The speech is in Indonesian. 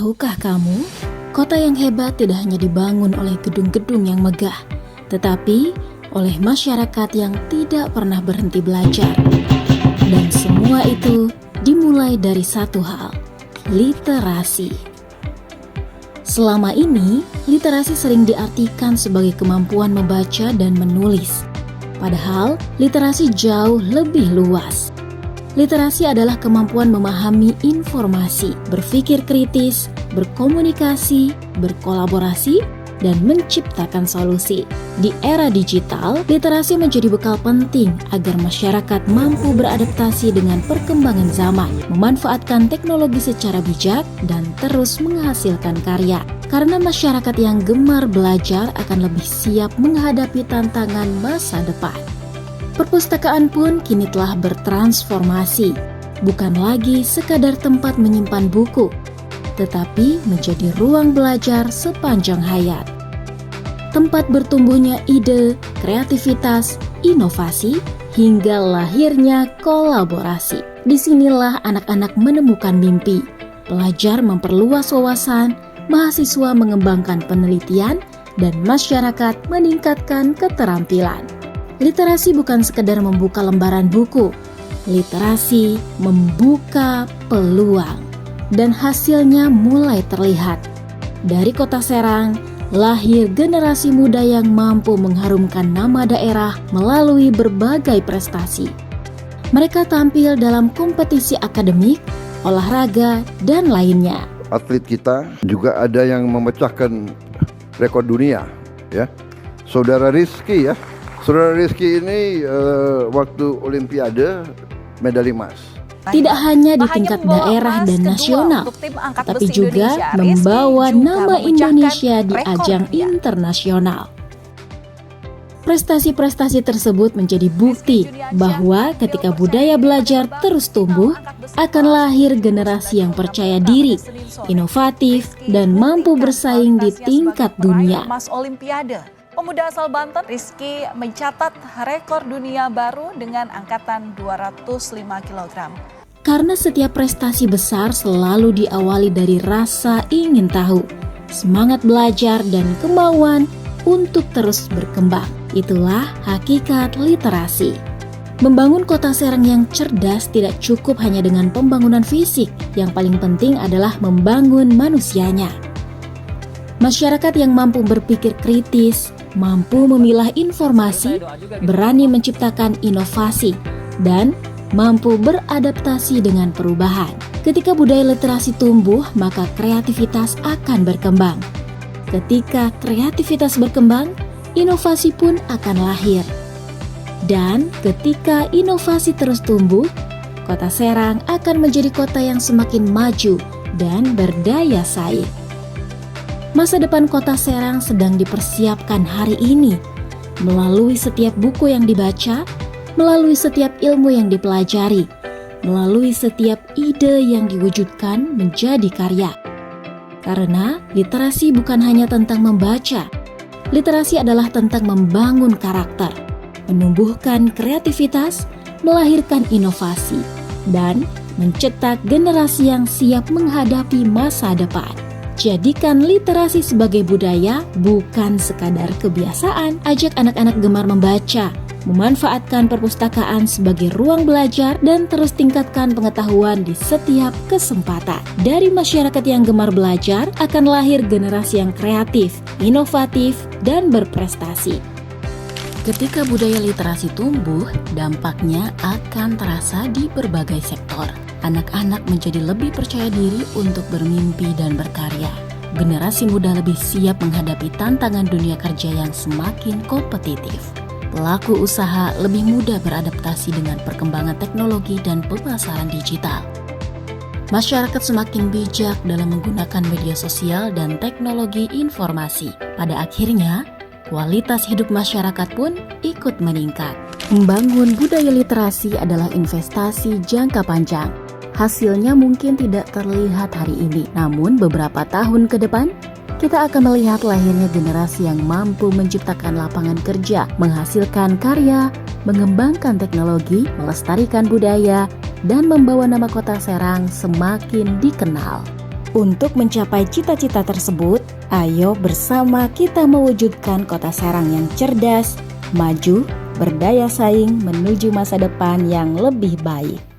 Tahukah kamu, kota yang hebat tidak hanya dibangun oleh gedung-gedung yang megah, tetapi oleh masyarakat yang tidak pernah berhenti belajar. Dan semua itu dimulai dari satu hal, literasi. Selama ini, literasi sering diartikan sebagai kemampuan membaca dan menulis. Padahal, literasi jauh lebih luas. Literasi adalah kemampuan memahami informasi, berpikir kritis, berkomunikasi, berkolaborasi, dan menciptakan solusi. Di era digital, literasi menjadi bekal penting agar masyarakat mampu beradaptasi dengan perkembangan zaman, memanfaatkan teknologi secara bijak, dan terus menghasilkan karya. Karena masyarakat yang gemar belajar akan lebih siap menghadapi tantangan masa depan. Perpustakaan pun kini telah bertransformasi, bukan lagi sekadar tempat menyimpan buku, tetapi menjadi ruang belajar sepanjang hayat. Tempat bertumbuhnya ide, kreativitas, inovasi, hingga lahirnya kolaborasi. Disinilah anak-anak menemukan mimpi, pelajar memperluas wawasan, mahasiswa mengembangkan penelitian, dan masyarakat meningkatkan keterampilan. Literasi bukan sekedar membuka lembaran buku, literasi membuka peluang. Dan hasilnya mulai terlihat. Dari Kota Serang, lahir generasi muda yang mampu mengharumkan nama daerah melalui berbagai prestasi. Mereka tampil dalam kompetisi akademik, olahraga, dan lainnya. Atlet kita juga ada yang memecahkan rekor dunia, ya. Saudara Rizky ini waktu Olimpiade medali emas. Tidak hanya di tingkat daerah dan nasional, tapi juga membawa nama Indonesia di ajang internasional. Prestasi-prestasi tersebut menjadi bukti bahwa ketika budaya belajar terus tumbuh, akan lahir generasi yang percaya diri, inovatif, dan mampu bersaing di tingkat dunia. Pemuda asal Banten, Rizky mencatat rekor dunia baru dengan angkatan 205 kg. Karena setiap prestasi besar selalu diawali dari rasa ingin tahu, semangat belajar, dan kemauan untuk terus berkembang. Itulah hakikat literasi. Membangun Kota Serang yang cerdas tidak cukup hanya dengan pembangunan fisik, yang paling penting adalah membangun manusianya. Masyarakat yang mampu berpikir kritis, mampu memilah informasi, berani menciptakan inovasi, dan mampu beradaptasi dengan perubahan. Ketika budaya literasi tumbuh, maka kreativitas akan berkembang. Ketika kreativitas berkembang, inovasi pun akan lahir. Dan ketika inovasi terus tumbuh, Kota Serang akan menjadi kota yang semakin maju dan berdaya saing. Masa depan Kota Serang sedang dipersiapkan hari ini melalui setiap buku yang dibaca, melalui setiap ilmu yang dipelajari, melalui setiap ide yang diwujudkan menjadi karya. Karena literasi bukan hanya tentang membaca, literasi adalah tentang membangun karakter, menumbuhkan kreativitas, melahirkan inovasi, dan mencetak generasi yang siap menghadapi masa depan. Jadikan literasi sebagai budaya, bukan sekadar kebiasaan. Ajak anak-anak gemar membaca, memanfaatkan perpustakaan sebagai ruang belajar, dan terus tingkatkan pengetahuan di setiap kesempatan. Dari masyarakat yang gemar belajar akan lahir generasi yang kreatif, inovatif, dan berprestasi. Ketika budaya literasi tumbuh, dampaknya akan terasa di berbagai sektor. Anak-anak menjadi lebih percaya diri untuk bermimpi dan berkarya. Generasi muda lebih siap menghadapi tantangan dunia kerja yang semakin kompetitif. Pelaku usaha lebih mudah beradaptasi dengan perkembangan teknologi dan pemasaran digital. Masyarakat semakin bijak dalam menggunakan media sosial dan teknologi informasi. Pada akhirnya, kualitas hidup masyarakat pun ikut meningkat. Membangun budaya literasi adalah investasi jangka panjang. Hasilnya mungkin tidak terlihat hari ini, namun beberapa tahun ke depan, kita akan melihat lahirnya generasi yang mampu menciptakan lapangan kerja, menghasilkan karya, mengembangkan teknologi, melestarikan budaya, dan membawa nama Kota Serang semakin dikenal. Untuk mencapai cita-cita tersebut, ayo bersama kita mewujudkan Kota Serang yang cerdas, maju, berdaya saing menuju masa depan yang lebih baik.